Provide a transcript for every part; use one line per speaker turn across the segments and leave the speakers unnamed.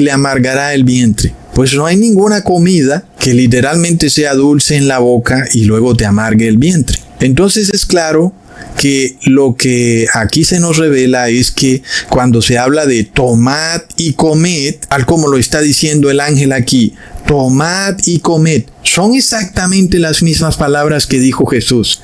le amargará el vientre. Pues no hay ninguna comida que literalmente sea dulce en la boca y luego te amargue el vientre. Entonces es claro que lo que aquí se nos revela es que cuando se habla de tomad y comed, tal como lo está diciendo el ángel aquí, tomad y comed, son exactamente las mismas palabras que dijo Jesús.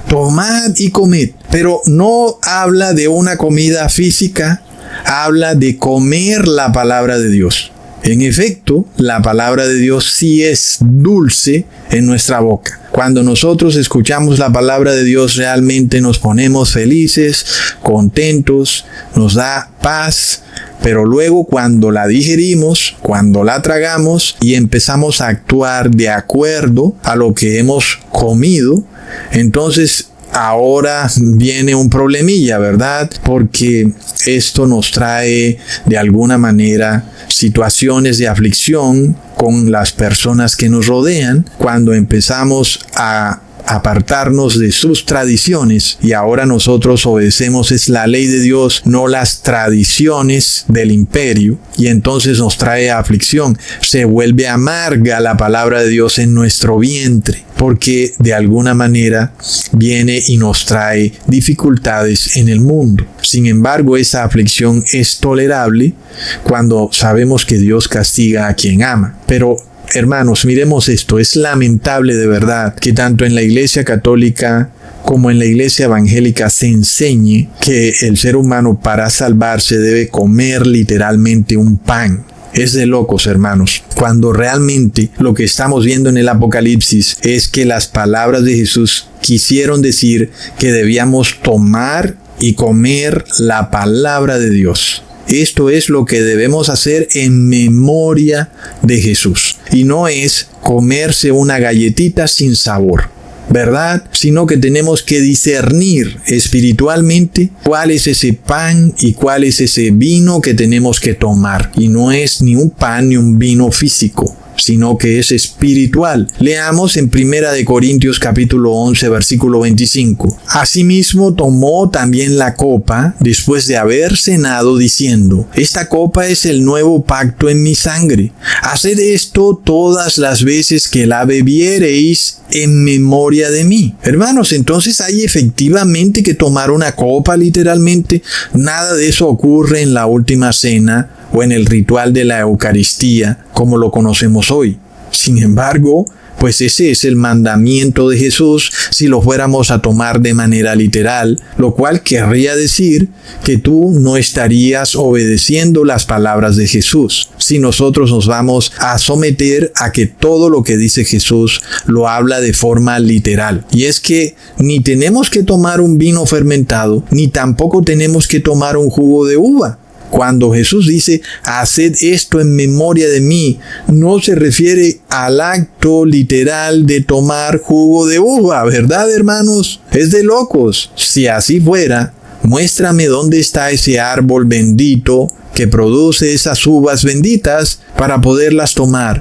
Tomad y comed, pero no habla de una comida física, habla de comer la palabra de Dios. En efecto, la palabra de Dios sí es dulce en nuestra boca. Cuando nosotros escuchamos la palabra de Dios, realmente nos ponemos felices, contentos, nos da paz, pero luego cuando la digerimos, cuando la tragamos y empezamos a actuar de acuerdo a lo que hemos comido, entonces ahora viene un problemilla, ¿verdad? Porque esto nos trae de alguna manera situaciones de aflicción con las personas que nos rodean cuando empezamos a apartarnos de sus tradiciones y ahora nosotros obedecemos es la ley de Dios, no las tradiciones del imperio, y entonces nos trae aflicción. Se vuelve amarga la palabra de Dios en nuestro vientre porque de alguna manera viene y nos trae dificultades en el mundo. Sin embargo, esa aflicción es tolerable cuando sabemos que Dios castiga a quien ama. Pero hermanos, miremos esto, es lamentable de verdad que tanto en la Iglesia Católica como en la Iglesia Evangélica se enseñe que el ser humano para salvarse debe comer literalmente un pan. Es de locos, hermanos, cuando realmente lo que estamos viendo en el Apocalipsis es que las palabras de Jesús quisieron decir que debíamos tomar y comer la palabra de Dios. Esto es lo que debemos hacer en memoria de Jesús. Y no es comerse una galletita sin sabor, ¿verdad? Sino que tenemos que discernir espiritualmente cuál es ese pan y cuál es ese vino que tenemos que tomar. Y no es ni un pan ni un vino físico, sino que es espiritual. Leamos en 1 Corintios capítulo 11 versículo 25. Asimismo tomó también la copa después de haber cenado diciendo: esta copa es el nuevo pacto en mi sangre. Haced esto todas las veces que la bebiereis en memoria de mí. Hermanos, entonces hay efectivamente que tomar una copa literalmente. Nada de eso ocurre en la última cena o en el ritual de la Eucaristía como lo conocemos hoy. Sin embargo, pues ese es el mandamiento de Jesús si lo fuéramos a tomar de manera literal, lo cual querría decir que tú no estarías obedeciendo las palabras de Jesús. Si nosotros nos vamos a someter a que todo lo que dice Jesús lo habla de forma literal. Y es que ni tenemos que tomar un vino fermentado, ni tampoco tenemos que tomar un jugo de uva. Cuando Jesús dice, haced esto en memoria de mí, no se refiere al acto literal de tomar jugo de uva, ¿verdad, hermanos? Es de locos. Si así fuera, muéstrame dónde está ese árbol bendito que produce esas uvas benditas para poderlas tomar.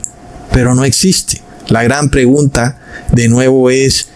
Pero no existe. La gran pregunta, de nuevo, es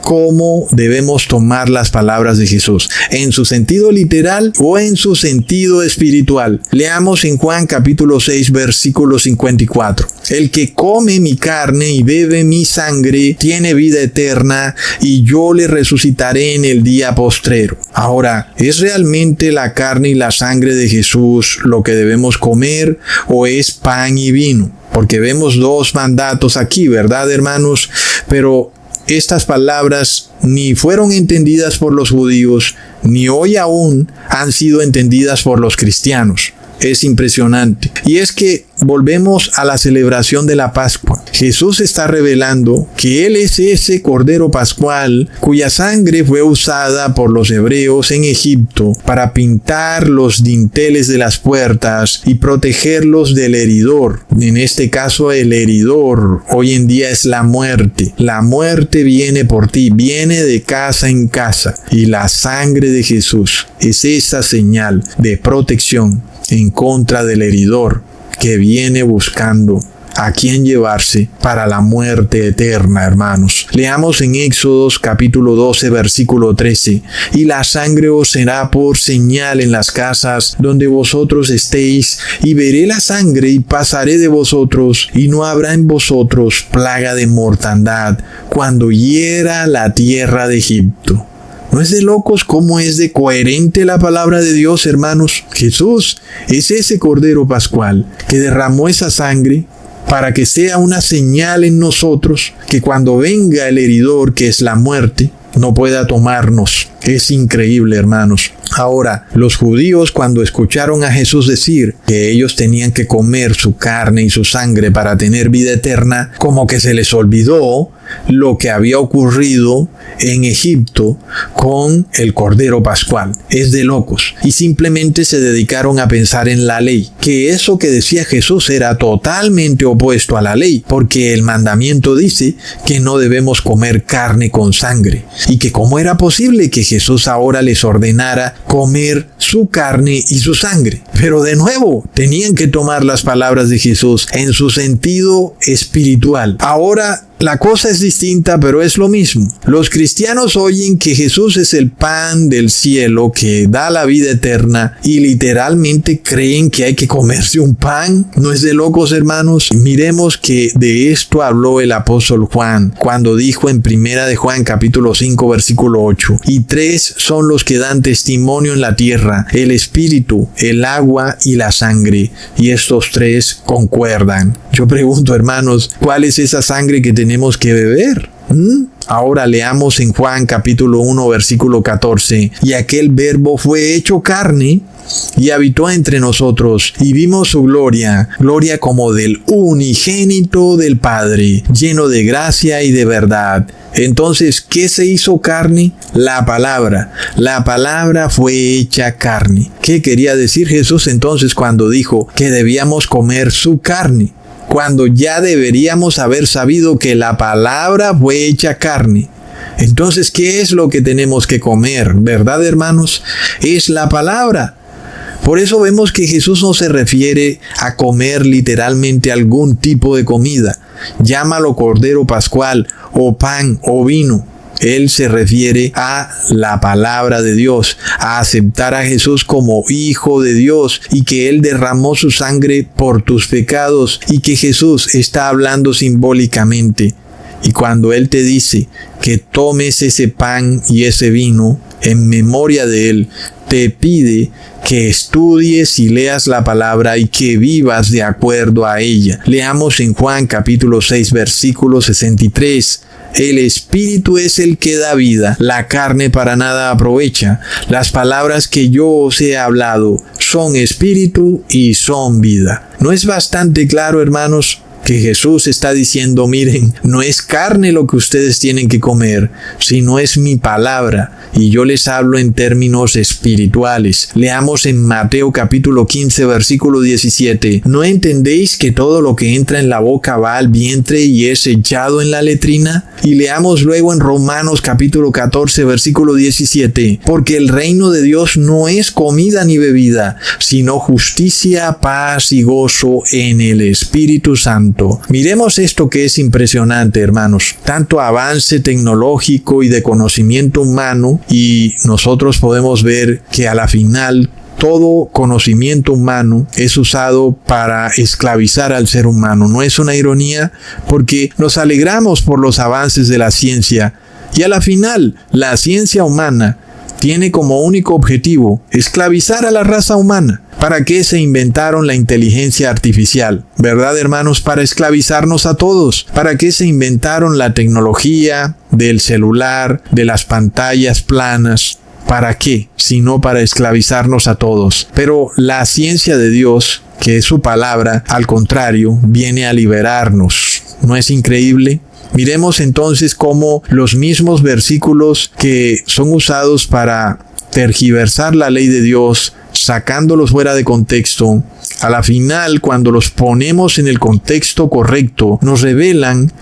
¿cómo debemos tomar las palabras de Jesús? ¿En su sentido literal o en su sentido espiritual? Leamos en Juan capítulo 6 versículo 54. El que come mi carne y bebe mi sangre tiene vida eterna y yo le resucitaré en el día postrero. Ahora, ¿es realmente la carne y la sangre de Jesús lo que debemos comer o es pan y vino? Porque vemos dos mandatos aquí, ¿verdad, hermanos? Pero estas palabras ni fueron entendidas por los judíos, ni hoy aún han sido entendidas por los cristianos. Es impresionante. Y es que volvemos a la celebración de la Pascua. Jesús está revelando que Él es ese Cordero Pascual cuya sangre fue usada por los hebreos en Egipto para pintar los dinteles de las puertas y protegerlos del heridor. En este caso, el heridor hoy en día es la muerte. La muerte viene por ti, viene de casa en casa. Y la sangre de Jesús es esa señal de protección en contra del heridor que viene buscando a quién llevarse para la muerte eterna, hermanos. Leamos en Éxodos capítulo 12, versículo 13. Y la sangre os será por señal en las casas donde vosotros estéis, y veré la sangre y pasaré de vosotros, y no habrá en vosotros plaga de mortandad cuando hiera la tierra de Egipto. ¿No es de locos cómo es de coherente la palabra de Dios, hermanos? Jesús es ese Cordero Pascual que derramó esa sangre para que sea una señal en nosotros, que cuando venga el heridor, que es la muerte, no pueda tomarnos. Es increíble, hermanos. Ahora, los judíos, cuando escucharon a Jesús decir que ellos tenían que comer su carne y su sangre para tener vida eterna, como que se les olvidó lo que había ocurrido en Egipto con el Cordero Pascual. Es de locos. Y simplemente se dedicaron a pensar en la ley, que eso que decía Jesús era totalmente opuesto a la ley, porque el mandamiento dice que no debemos comer carne con sangre, y que cómo era posible que Jesús ahora les ordenara comer su carne y su sangre. Pero de nuevo, tenían que tomar las palabras de Jesús en su sentido espiritual. Ahora, la cosa es distinta, pero es lo mismo. Los cristianos oyen que Jesús es el pan del cielo que da la vida eterna y literalmente creen que hay que comerse un pan. ¿No es de locos, hermanos? Miremos que de esto habló el apóstol Juan cuando dijo en 1 de Juan capítulo 5 versículo 8: y tres son los que dan testimonio en la tierra, el espíritu, el agua y la sangre, y estos tres concuerdan. Yo pregunto, hermanos, ¿cuál es esa sangre que tenemos que beber? Ahora leamos en Juan capítulo 1 versículo 14. Y aquel verbo fue hecho carne y habitó entre nosotros, y vimos su gloria, gloria como del unigénito del Padre, lleno de gracia y de verdad. Entonces, ¿qué se hizo carne? La palabra. La palabra fue hecha carne. ¿Qué quería decir Jesús entonces cuando dijo que debíamos comer su carne? Cuando ya deberíamos haber sabido que la palabra fue hecha carne. Entonces, ¿qué es lo que tenemos que comer? ¿Verdad, hermanos? Es la palabra. Por eso vemos que Jesús no se refiere a comer literalmente algún tipo de comida. Llámalo Cordero Pascual, o pan, o vino. Él se refiere a la palabra de Dios, a aceptar a Jesús como Hijo de Dios, y que Él derramó su sangre por tus pecados, y que Jesús está hablando simbólicamente. Y cuando Él te dice que tomes ese pan y ese vino en memoria de Él, te pide que estudies y leas la palabra y que vivas de acuerdo a ella. Leamos en Juan capítulo 6 versículo 63. El espíritu es el que da vida, la carne para nada aprovecha. Las palabras que yo os he hablado son espíritu y son vida. ¿No es bastante claro, hermanos, que Jesús está diciendo, miren, no es carne lo que ustedes tienen que comer, sino es mi palabra, y yo les hablo en términos espirituales? Leamos en Mateo capítulo 15 versículo 17. ¿No entendéis que todo lo que entra en la boca va al vientre y es echado en la letrina? Y leamos luego en Romanos capítulo 14 versículo 17. Porque el reino de Dios no es comida ni bebida, sino justicia, paz y gozo en el Espíritu Santo. Miremos esto que es impresionante, hermanos. Tanto avance tecnológico y de conocimiento humano, y nosotros podemos ver que a la final todo conocimiento humano es usado para esclavizar al ser humano. ¿No es una ironía? Porque nos alegramos por los avances de la ciencia, y a la final la ciencia humana tiene como único objetivo esclavizar a la raza humana. ¿Para qué se inventaron la inteligencia artificial? ¿Verdad, hermanos? Para esclavizarnos a todos. ¿Para qué se inventaron la tecnología del celular, de las pantallas planas? ¿Para qué? Sino para esclavizarnos a todos. Pero la ciencia de Dios, que es su palabra, al contrario, viene a liberarnos. ¿No es increíble? Miremos entonces cómo los mismos versículos que son usados para tergiversar la ley de Dios, sacándolos fuera de contexto, a la final, cuando los ponemos en el contexto correcto, nos revelan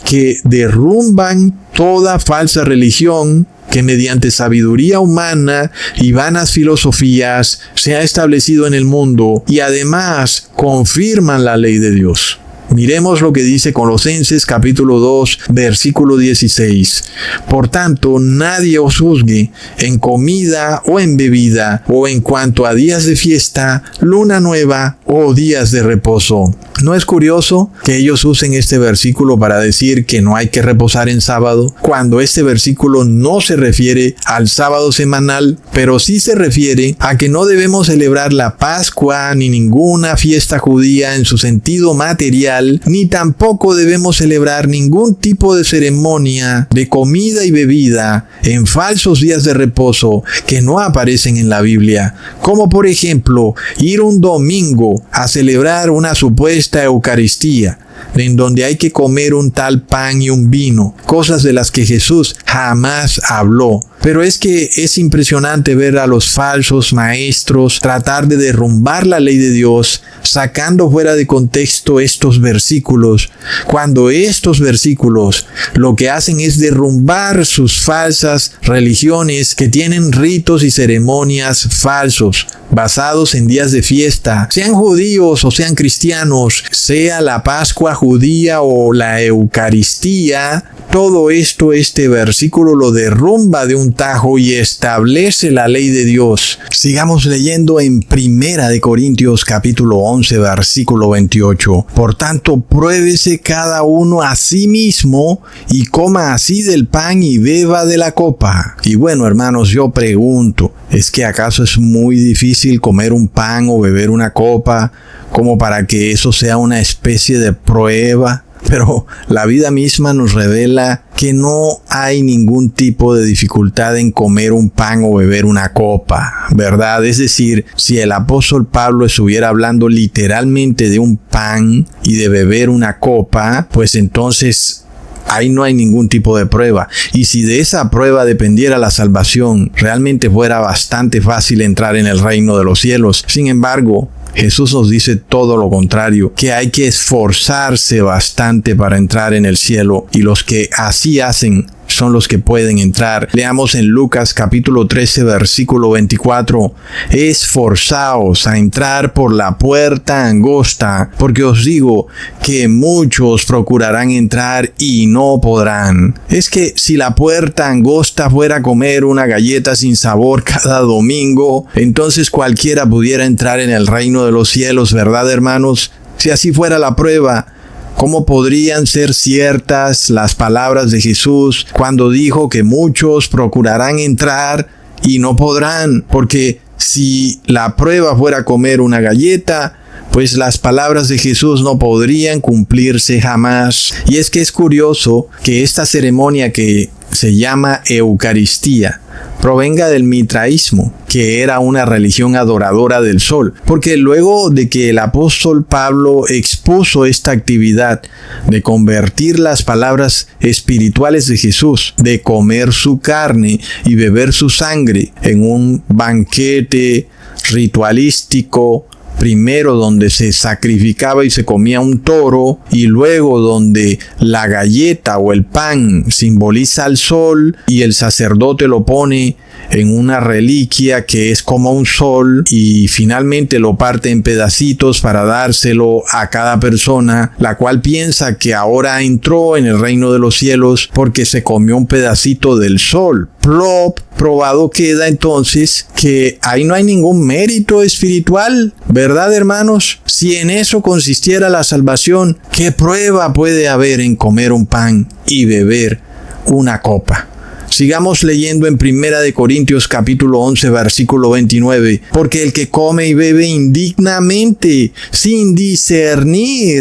que derrumban toda falsa religión que mediante sabiduría humana y vanas filosofías se ha establecido en el mundo, y además confirman la ley de Dios. Miremos lo que dice Colosenses capítulo 2, versículo 16. Por tanto, nadie os juzgue en comida o en bebida, o en cuanto a días de fiesta, luna nueva o días de reposo. ¿No es curioso que ellos usen este versículo para decir que no hay que reposar en sábado, cuando este versículo no se refiere al sábado semanal, pero sí se refiere a que no debemos celebrar la Pascua ni ninguna fiesta judía en su sentido material, ni tampoco debemos celebrar ningún tipo de ceremonia de comida y bebida en falsos días de reposo que no aparecen en la Biblia, como por ejemplo ir un domingo a celebrar una supuesta Eucaristía, en donde hay que comer un tal pan y un vino, cosas de las que Jesús jamás habló. Pero es que es impresionante ver a los falsos maestros tratar de derrumbar la ley de Dios, sacando fuera de contexto estos versículos, cuando estos versículos lo que hacen es derrumbar sus falsas religiones que tienen ritos y ceremonias falsos, basados en días de fiesta, sean judíos o sean cristianos, sea la Pascua judía o la Eucaristía. Todo esto, este versículo lo derrumba de un tajo y establece la ley de Dios. Sigamos leyendo en Primera de Corintios capítulo 11 versículo 28. Por tanto, pruébese cada uno a sí mismo y coma así del pan y beba de la copa. Y bueno, hermanos, yo pregunto, ¿es que acaso es muy difícil comer un pan o beber una copa como para que eso sea una especie de prueba? Pero la vida misma nos revela que no hay ningún tipo de dificultad en comer un pan o beber una copa, ¿verdad? Es decir, si el apóstol Pablo estuviera hablando literalmente de un pan y de beber una copa, pues entonces ahí no hay ningún tipo de prueba. Y si de esa prueba dependiera la salvación, realmente fuera bastante fácil entrar en el reino de los cielos. Sin embargo, Jesús nos dice todo lo contrario, que hay que esforzarse bastante para entrar en el cielo, y los que así hacen son los que pueden entrar. Leamos en Lucas capítulo 13 versículo 24. Esforzaos a entrar por la puerta angosta, porque os digo que muchos procurarán entrar y no podrán. Es que si la puerta angosta fuera comer una galleta sin sabor cada domingo, entonces cualquiera pudiera entrar en el reino de los cielos, ¿verdad, hermanos? Si así fuera la prueba, ¿cómo podrían ser ciertas las palabras de Jesús cuando dijo que muchos procurarán entrar y no podrán? Porque si la prueba fuera comer una galleta, pues las palabras de Jesús no podrían cumplirse jamás. Y es que es curioso que esta ceremonia que se llama Eucaristía provenga del mitraísmo, que era una religión adoradora del sol, porque luego de que el apóstol Pablo expuso esta actividad de convertir las palabras espirituales de Jesús, de comer su carne y beber su sangre en un banquete ritualístico, primero donde se sacrificaba y se comía un toro, y luego donde la galleta o el pan simboliza al sol y el sacerdote lo pone en una reliquia que es como un sol, y finalmente lo parte en pedacitos para dárselo a cada persona, la cual piensa que ahora entró en el reino de los cielos porque se comió un pedacito del sol. Plop, probado queda entonces que ahí no hay ningún mérito espiritual, ¿verdad, hermanos? Si en eso consistiera la salvación, ¿qué prueba puede haber en comer un pan y beber una copa? Sigamos leyendo en Primera de Corintios capítulo 11 versículo 29. Porque el que come y bebe indignamente, sin discernir